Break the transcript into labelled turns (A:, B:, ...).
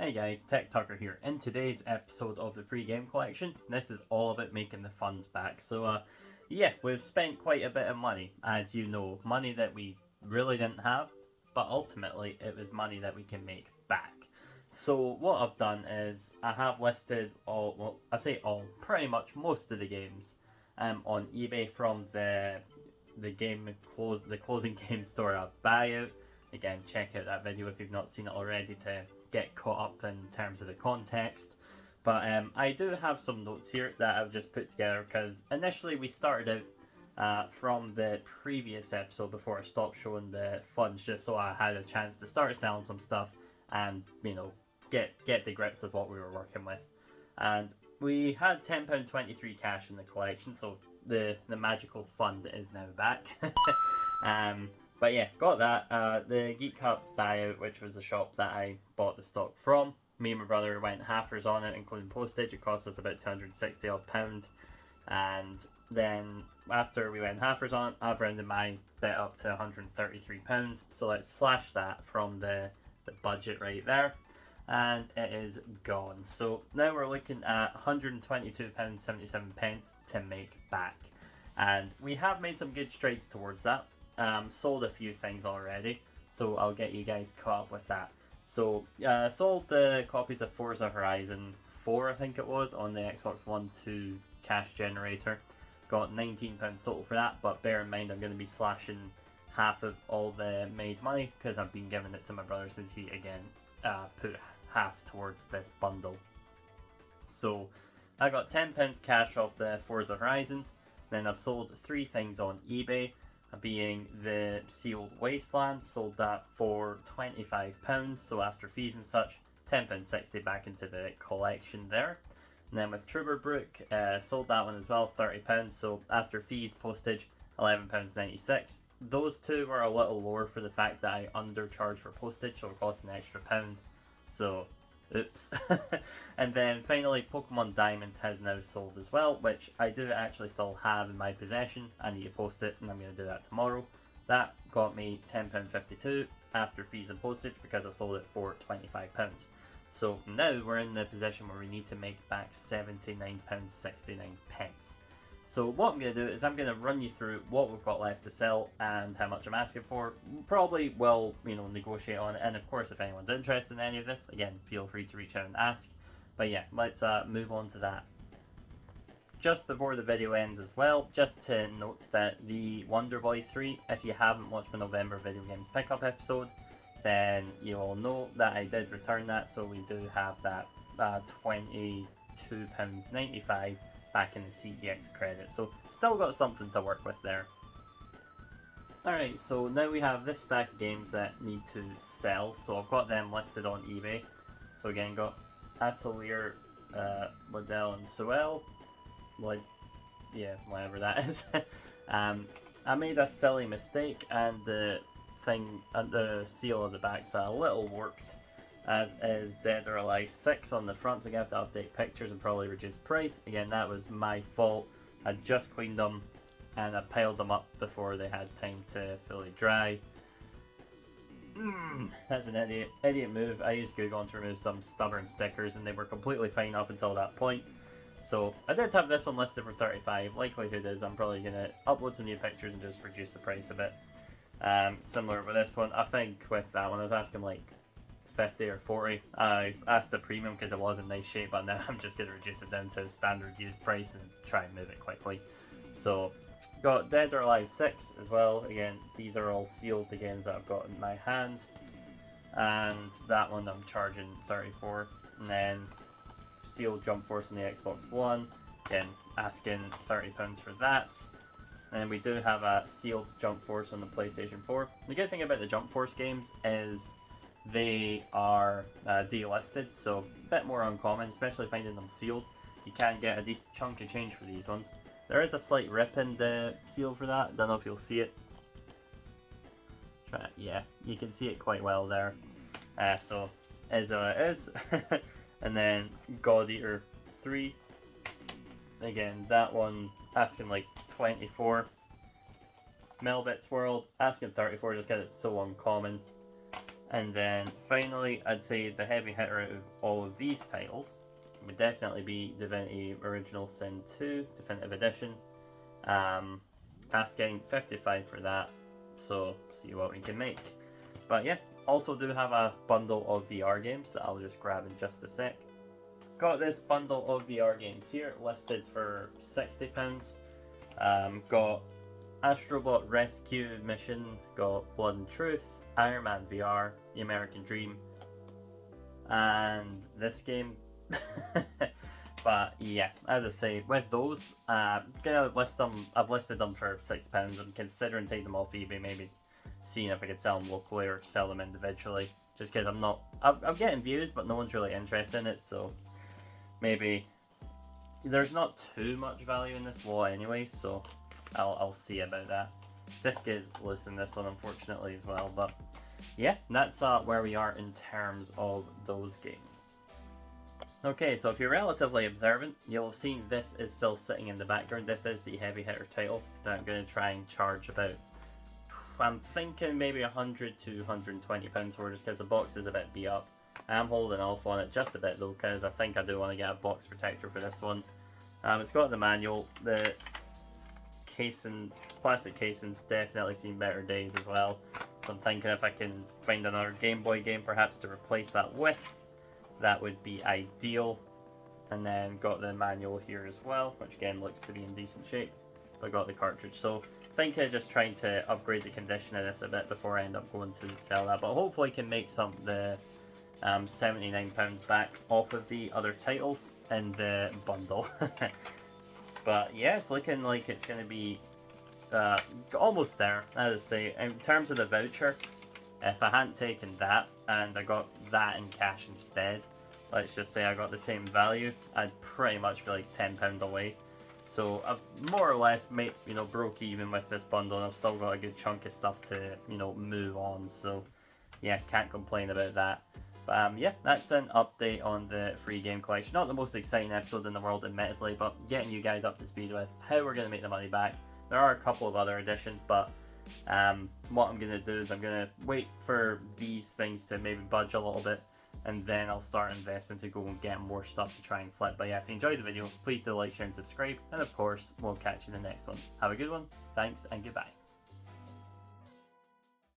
A: Hey guys, TechTucker here. In today's episode of the free game collection, this is all about making the funds back. Yeah, we've spent quite a bit of money, as you know, money that we really didn't have, but ultimately it was money that we can make back. So what I've done is I have listed all, well, I say all, pretty much most of the games on eBay from the closing game store buyout. Again, check out that video if you've not seen it already to get caught up in terms of the context. But I do have some notes here that I've just put together because initially we started out from the previous episode before I stopped showing the funds, just so I had a chance to start selling some stuff and, you know, get to grips with what we were working with. And we had £10.23 cash in the collection, so the magical fund is now back. But yeah, got that. The Geek Hut buyout, which was the shop that I bought the stock from. Me and my brother went halfers on it, including postage. It cost us about £260 odd. And then after we went halfers on it, I've rounded my bet up to £133. So let's slash that from the budget right there. And it is gone. So now we're looking at £122.77 to make back. And we have made some good strides towards that. Sold a few things already, so I'll get you guys caught up with that. So sold the copies of Forza Horizon 4, I think it was, on the Xbox One 2 cash generator. Got £19 total for that, but bear in mind I'm going to be slashing half of all the made money because I've been giving it to my brother since he again put half towards this bundle. So I got £10 cash off the Forza Horizons. Then I've sold 3 things on eBay, being the Sealed Wasteland. Sold that for £25, so after fees and such, £10.60 back into the collection there. And then with Truberbrook, sold that one as well, £30, so after fees, postage, £11.96. Those two were a little lower for the fact that I undercharged for postage, so it cost an extra £1. So oops. And then finally, Pokemon Diamond has now sold as well, which I do actually still have in my possession. I need to post it and I'm going to do that tomorrow. That got me £10.52 after fees and postage because I sold it for £25. So now we're in the position where we need to make back £79.69. So what I'm going to do is I'm going to run you through what we've got left to sell and how much I'm asking for. Probably will, negotiate on it. And of course, if anyone's interested in any of this, again, feel free to reach out and ask. But yeah, let's move on to that. Just before the video ends as well, just to note that the Wonder Boy 3, if you haven't watched my November video games pickup episode, then you all know that I did return that. So we do have that £22.95 back in the CEX credit, so still got something to work with there. Alright, so now we have this stack of games that need to sell, so I've got them listed on eBay. So again, got Atelier, Liddell and Sewell, whatever that is. I made a silly mistake and the seal of the back's a little warped, as is Dead or Alive 6 on the front, so I'm going to have to update pictures and probably reduce price. Again, that was my fault. I just cleaned them and I piled them up before they had time to fully dry. That's an idiot move. I used Cocoon to remove some stubborn stickers and they were completely fine up until that point. So I did have this one listed for $35. Likelihood is I'm probably going to upload some new pictures and just reduce the price a bit. Similar with this one, I think with that one I was asking like 50 or 40. I asked the premium because it was in nice shape, but now I'm just going to reduce it down to standard used price and try and move it quickly. So got Dead or Alive 6 as well. Again, these are all sealed, the games that I've got in my hand, and that one I'm charging 34. And then sealed Jump Force on the Xbox One, again asking £30 for that. And we do have a sealed Jump Force on the PlayStation 4. The good thing about the Jump Force games is they are delisted, so a bit more uncommon, especially finding them sealed. You can get a decent chunk of change for these ones. There is a slight rip in the seal for that. Don't know if you'll see it. Yeah, you can see it quite well there. So is what it is. And then God Eater 3. Again, that one asking like 24. Melbits World asking 34 just because it's so uncommon. And then finally, I'd say the heavy hitter out of all of these titles would definitely be Divinity Original Sin 2 Definitive Edition. Asking 55 for that, so see what we can make. But yeah, also do have a bundle of VR games that I'll just grab in just a sec. Got this bundle of VR games here listed for £60. Got Astrobot Rescue Mission, got Blood and Truth, Iron Man VR, The American Dream, and this game. But yeah, as I say, with those, gonna list them. I've listed them for £6. I'm considering taking them off eBay, maybe seeing if I could sell them locally or sell them individually. Just because I'm getting views, but no one's really interested in it. So maybe there's not too much value in this lot anyway. So I'll see about that. Disc is loose in this one, unfortunately, as well. But yeah, that's where we are in terms of those games. Okay, so if you're relatively observant, you'll have seen this is still sitting in the background. This is the heavy hitter title that I'm going to try and charge about, I'm thinking maybe £100 to £120 for, just because the box is a bit beat up. I'm holding off on it just a bit though, because I think I do want to get a box protector for this one. It's got the manual, the casing, plastic casings definitely seen better days as well. So I'm thinking if I can find another Game Boy game perhaps to replace that with, that would be ideal. And then got the manual here as well, which again looks to be in decent shape. But I got the cartridge, so I think I'm just trying to upgrade the condition of this a bit before I end up going to sell that. But hopefully can make some of the £79 back off of the other titles in the bundle. But yeah, it's looking like it's going to be almost there. As I say, in terms of the voucher, if I hadn't taken that and I got that in cash instead, let's just say I got the same value, I'd pretty much be like £10 away. So I've more or less made, broke even with this bundle, and I've still got a good chunk of stuff to, move on. So yeah, can't complain about that. But yeah, that's an update on the free game collection. Not the most exciting episode in the world, admittedly, but getting you guys up to speed with how we're going to make the money back. There are a couple of other additions, but what I'm going to do is I'm going to wait for these things to maybe budge a little bit, and then I'll start investing to go and get more stuff to try and flip. But yeah, if you enjoyed the video, please do like, share, and subscribe. And of course, we'll catch you in the next one. Have a good one. Thanks, and goodbye.